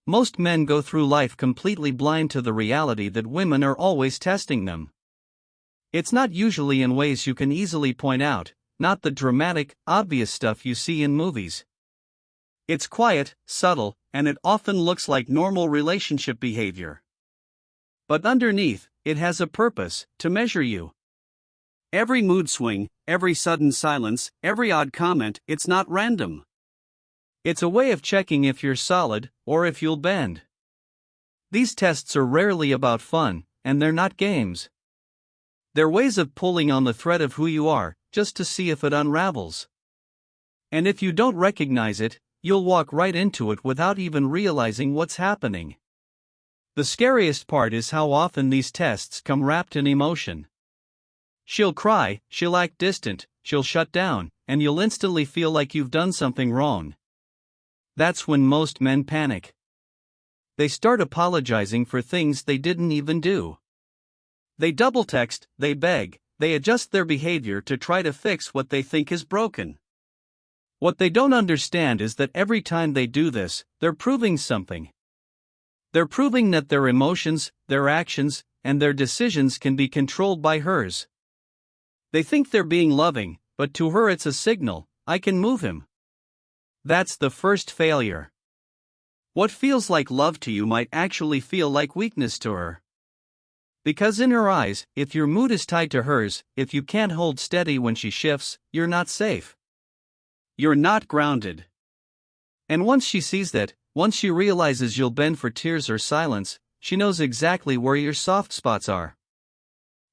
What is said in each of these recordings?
Most men go through life completely blind to the reality that women are always testing them. It's not usually in ways you can easily point out, not the dramatic, obvious stuff you see in movies. It's quiet, subtle, and it often looks like normal relationship behavior. But underneath, it has a purpose: to measure you. Every mood swing, every sudden silence, every odd comment, it's not random. It's a way of checking if you're solid, or if you'll bend. These tests are rarely about fun, and they're not games. They're ways of pulling on the thread of who you are, just to see if it unravels. And if you don't recognize it, you'll walk right into it without even realizing what's happening. The scariest part is how often these tests come wrapped in emotion. She'll cry, she'll act distant, she'll shut down, and you'll instantly feel like you've done something wrong. That's when most men panic. They start apologizing for things they didn't even do. They double text, they beg, they adjust their behavior to try to fix what they think is broken. What they don't understand is that every time they do this, they're proving something. They're proving that their emotions, their actions, and their decisions can be controlled by hers. They think they're being loving, but to her it's a signal: I can move him. That's the first failure. What feels like love to you might actually feel like weakness to her. Because in her eyes, if your mood is tied to hers, if you can't hold steady when she shifts, you're not safe. You're not grounded. And once she sees that, once she realizes you'll bend for tears or silence, she knows exactly where your soft spots are.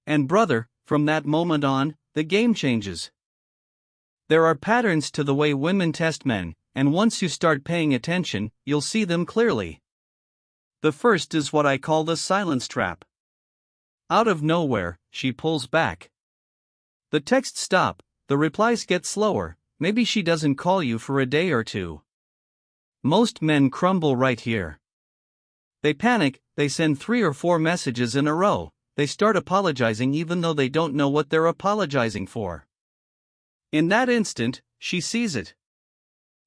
And brother, from that moment on, the game changes. There are patterns to the way women test men, and once you start paying attention, you'll see them clearly. The first is what I call the silence trap. Out of nowhere, she pulls back. The texts stop, the replies get slower, maybe she doesn't call you for a day or two. Most men crumble right here. They panic, they send 3 or 4 messages in a row, they start apologizing even though they don't know what they're apologizing for. In that instant, she sees it.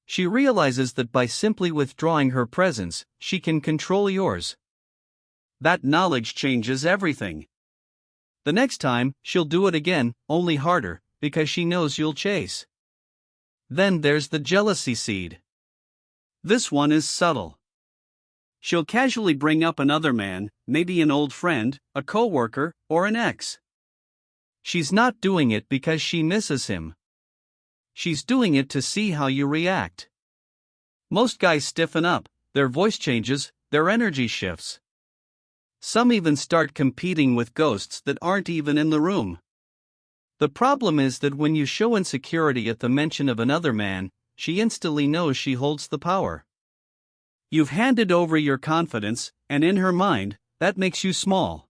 She realizes that by simply withdrawing her presence, she can control yours. That knowledge changes everything. The next time, she'll do it again, only harder, because she knows you'll chase. Then there's the jealousy seed. This one is subtle. She'll casually bring up another man, maybe an old friend, a coworker, or an ex. She's not doing it because she misses him. She's doing it to see how you react. Most guys stiffen up, their voice changes, their energy shifts. Some even start competing with ghosts that aren't even in the room. The problem is that when you show insecurity at the mention of another man, she instantly knows she holds the power. You've handed over your confidence, and in her mind, that makes you small.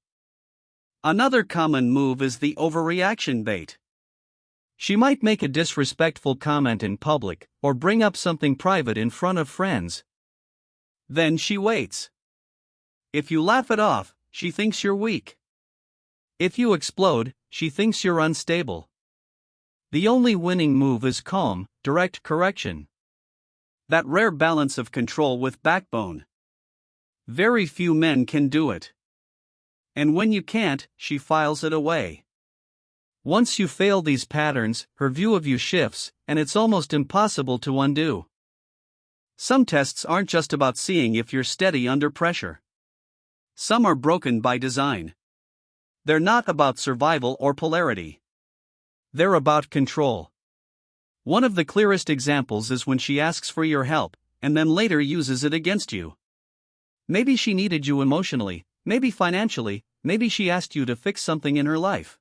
Another common move is the overreaction bait. She might make a disrespectful comment in public, or bring up something private in front of friends. Then she waits. If you laugh it off, she thinks you're weak. If you explode, she thinks you're unstable. The only winning move is calm, direct correction. That rare balance of control with backbone. Very few men can do it. And when you can't, she files it away. Once you fail these patterns, her view of you shifts, and it's almost impossible to undo. Some tests aren't just about seeing if you're steady under pressure. Some are broken by design. They're not about survival or polarity. They're about control. One of the clearest examples is when she asks for your help, and then later uses it against you. Maybe she needed you emotionally, maybe financially, maybe she asked you to fix something in her life.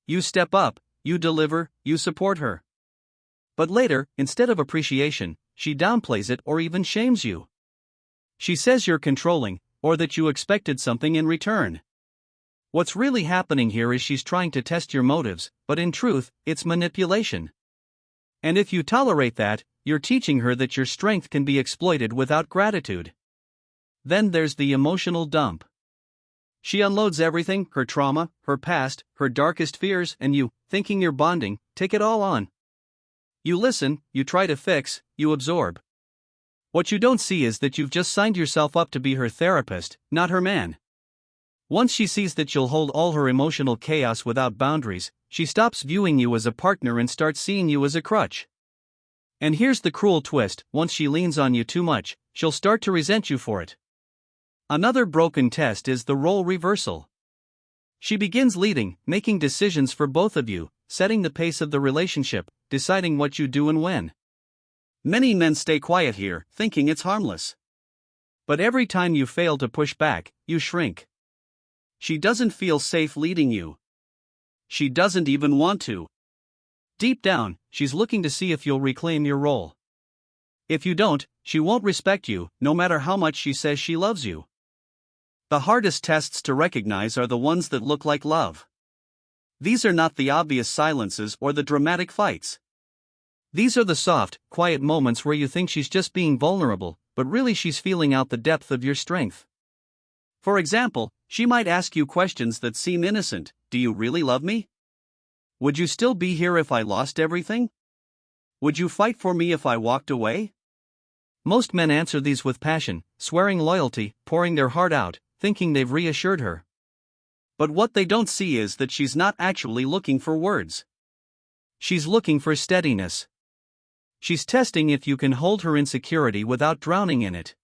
You step up, you deliver, you support her. But later, instead of appreciation, she downplays it or even shames you. She says you're controlling, or that you expected something in return. What's really happening here is she's trying to test your motives, but in truth, it's manipulation. And if you tolerate that, you're teaching her that your strength can be exploited without gratitude. Then there's the emotional dump. She unloads everything, her trauma, her past, her darkest fears, and you, thinking you're bonding, take it all on. You listen, you try to fix, you absorb. What you don't see is that you've just signed yourself up to be her therapist, not her man. Once she sees that you'll hold all her emotional chaos without boundaries, she stops viewing you as a partner and starts seeing you as a crutch. And here's the cruel twist: once she leans on you too much, she'll start to resent you for it. Another broken test is the role reversal. She begins leading, making decisions for both of you, setting the pace of the relationship, deciding what you do and when. Many men stay quiet here, thinking it's harmless. But every time you fail to push back, you shrink. She doesn't feel safe leading you. She doesn't even want to. Deep down, she's looking to see if you'll reclaim your role. If you don't, she won't respect you, no matter how much she says she loves you. The hardest tests to recognize are the ones that look like love. These are not the obvious silences or the dramatic fights. These are the soft, quiet moments where you think she's just being vulnerable, but really she's feeling out the depth of your strength. For example, she might ask you questions that seem innocent. Do you really love me? Would you still be here if I lost everything? Would you fight for me if I walked away? Most men answer these with passion, swearing loyalty, pouring their heart out, thinking they've reassured her. But what they don't see is that she's not actually looking for words. She's looking for steadiness. She's testing if you can hold her insecurity without drowning in it.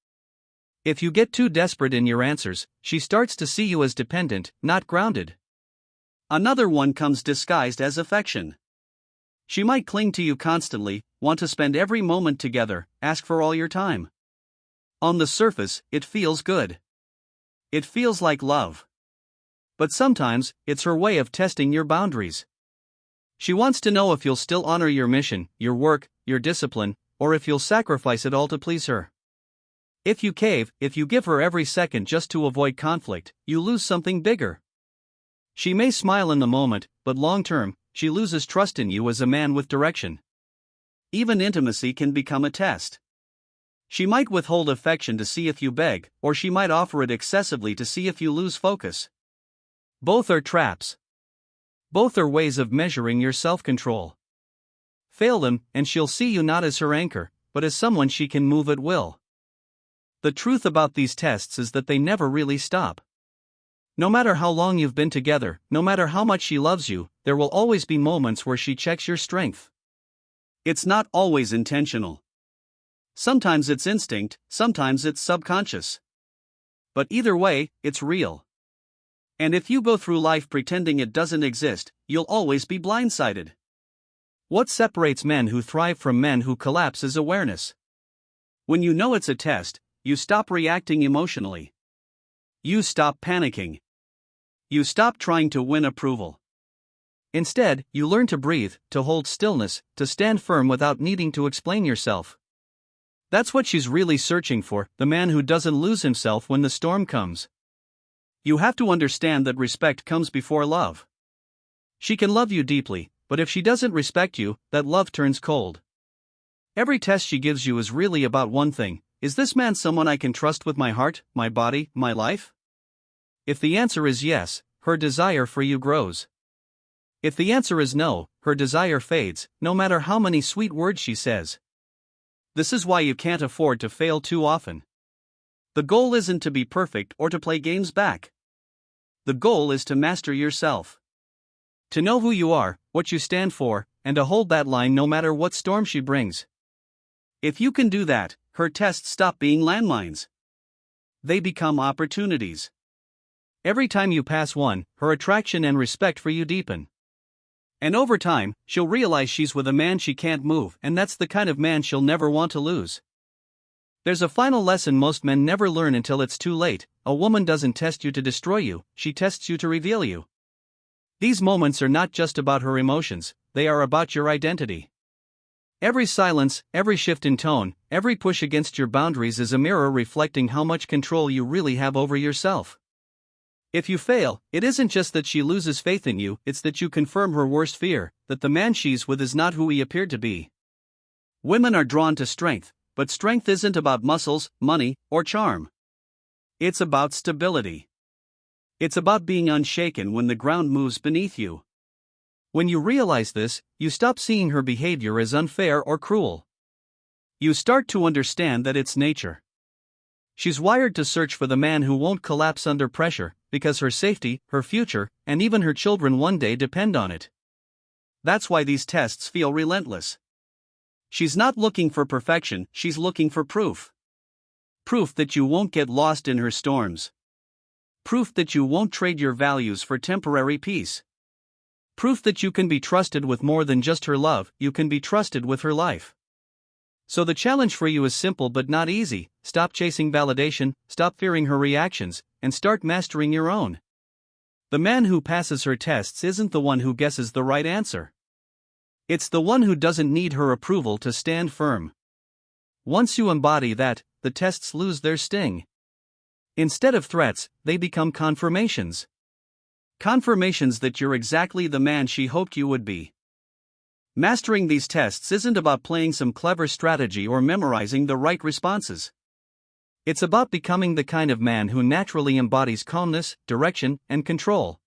If you get too desperate in your answers, she starts to see you as dependent, not grounded. Another one comes disguised as affection. She might cling to you constantly, want to spend every moment together, ask for all your time. On the surface, it feels good. It feels like love. But sometimes, it's her way of testing your boundaries. She wants to know if you'll still honor your mission, your work, your discipline, or if you'll sacrifice it all to please her. If you cave, if you give her every second just to avoid conflict, you lose something bigger. She may smile in the moment, but long-term, she loses trust in you as a man with direction. Even intimacy can become a test. She might withhold affection to see if you beg, or she might offer it excessively to see if you lose focus. Both are traps. Both are ways of measuring your self-control. Fail them, and she'll see you not as her anchor, but as someone she can move at will. The truth about these tests is that they never really stop. No matter how long you've been together, no matter how much she loves you, there will always be moments where she checks your strength. It's not always intentional. Sometimes it's instinct, sometimes it's subconscious. But either way, it's real. And if you go through life pretending it doesn't exist, you'll always be blindsided. What separates men who thrive from men who collapse is awareness. When you know it's a test, you stop reacting emotionally. You stop panicking. You stop trying to win approval. Instead, you learn to breathe, to hold stillness, to stand firm without needing to explain yourself. That's what she's really searching for, the man who doesn't lose himself when the storm comes. You have to understand that respect comes before love. She can love you deeply, but if she doesn't respect you, that love turns cold. Every test she gives you is really about one thing: is this man someone I can trust with my heart, my body, my life? If the answer is yes, her desire for you grows. If the answer is no, her desire fades, no matter how many sweet words she says. This is why you can't afford to fail too often. The goal isn't to be perfect or to play games back. The goal is to master yourself. To know who you are, what you stand for, and to hold that line no matter what storm she brings. If you can do that, her tests stop being landmines. They become opportunities. Every time you pass one, her attraction and respect for you deepen. And over time, she'll realize she's with a man she can't move, and that's the kind of man she'll never want to lose. There's a final lesson most men never learn until it's too late: a woman doesn't test you to destroy you, she tests you to reveal you. These moments are not just about her emotions, they are about your identity. Every silence, every shift in tone, every push against your boundaries is a mirror reflecting how much control you really have over yourself. If you fail, it isn't just that she loses faith in you, it's that you confirm her worst fear, that the man she's with is not who he appeared to be. Women are drawn to strength, but strength isn't about muscles, money, or charm. It's about stability. It's about being unshaken when the ground moves beneath you. When you realize this, you stop seeing her behavior as unfair or cruel. You start to understand that it's nature. She's wired to search for the man who won't collapse under pressure, because her safety, her future, and even her children one day depend on it. That's why these tests feel relentless. She's not looking for perfection, she's looking for proof. Proof that you won't get lost in her storms. Proof that you won't trade your values for temporary peace. Proof that you can be trusted with more than just her love, you can be trusted with her life. So the challenge for you is simple but not easy. Stop chasing validation, stop fearing her reactions, and start mastering your own. The man who passes her tests isn't the one who guesses the right answer. It's the one who doesn't need her approval to stand firm. Once you embody that, the tests lose their sting. Instead of threats, they become confirmations. Confirmations that you're exactly the man she hoped you would be. Mastering these tests isn't about playing some clever strategy or memorizing the right responses. It's about becoming the kind of man who naturally embodies calmness, direction, and control.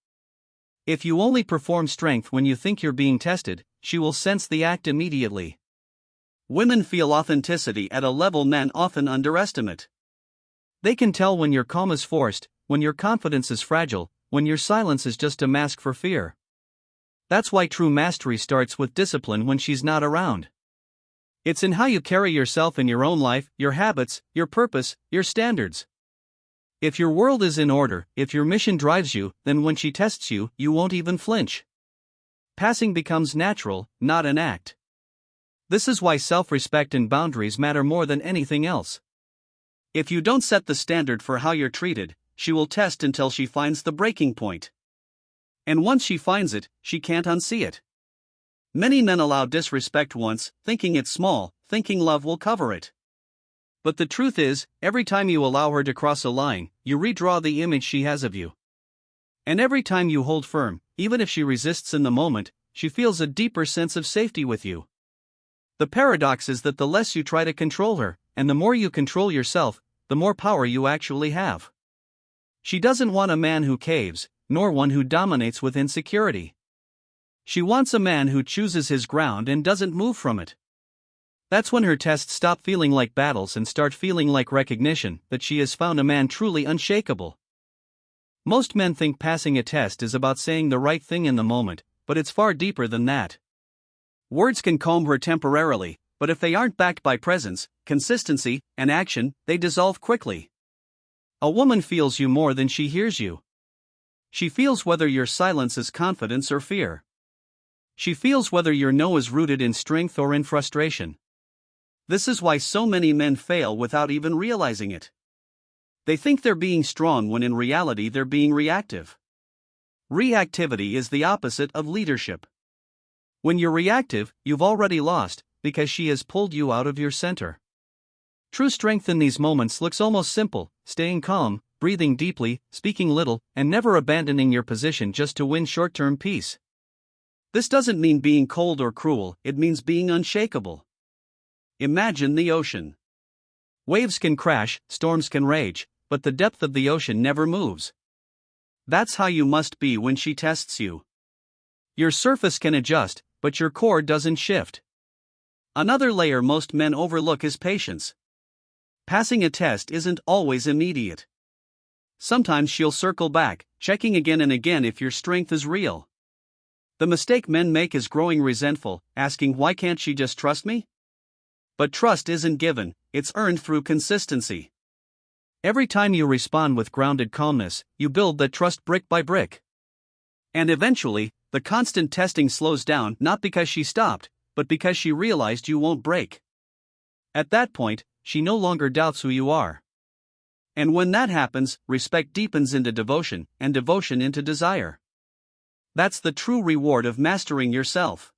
If you only perform strength when you think you're being tested, she will sense the act immediately. Women feel authenticity at a level men often underestimate. They can tell when your calm is forced, when your confidence is fragile, when your silence is just a mask for fear. That's why true mastery starts with discipline when she's not around. It's in how you carry yourself in your own life, your habits, your purpose, your standards. If your world is in order, if your mission drives you, then when she tests you, you won't even flinch. Passing becomes natural, not an act. This is why self-respect and boundaries matter more than anything else. If you don't set the standard for how you're treated, she will test until she finds the breaking point. And once she finds it, she can't unsee it. Many men allow disrespect once, thinking it's small, thinking love will cover it. But the truth is, every time you allow her to cross a line, you redraw the image she has of you. And every time you hold firm, even if she resists in the moment, she feels a deeper sense of safety with you. The paradox is that the less you try to control her, and the more you control yourself, the more power you actually have. She doesn't want a man who caves, nor one who dominates with insecurity. She wants a man who chooses his ground and doesn't move from it. That's when her tests stop feeling like battles and start feeling like recognition that she has found a man truly unshakable. Most men think passing a test is about saying the right thing in the moment, but it's far deeper than that. Words can calm her temporarily, but if they aren't backed by presence, consistency, and action, they dissolve quickly. A woman feels you more than she hears you. She feels whether your silence is confidence or fear. She feels whether your no is rooted in strength or in frustration. This is why so many men fail without even realizing it. They think they're being strong when in reality they're being reactive. Reactivity is the opposite of leadership. When you're reactive, you've already lost, because she has pulled you out of your center. True strength in these moments looks almost simple: staying calm, breathing deeply, speaking little, and never abandoning your position just to win short-term peace. This doesn't mean being cold or cruel, it means being unshakable. Imagine the ocean. Waves can crash, storms can rage, but the depth of the ocean never moves. That's how you must be when she tests you. Your surface can adjust, but your core doesn't shift. Another layer most men overlook is patience. Passing a test isn't always immediate. Sometimes she'll circle back, checking again and again if your strength is real. The mistake men make is growing resentful, asking, why can't she just trust me? But trust isn't given, it's earned through consistency. Every time you respond with grounded calmness, you build that trust brick by brick. And eventually, the constant testing slows down not because she stopped, but because she realized you won't break. At that point, she no longer doubts who you are. And when that happens, respect deepens into devotion, and devotion into desire. That's the true reward of mastering yourself.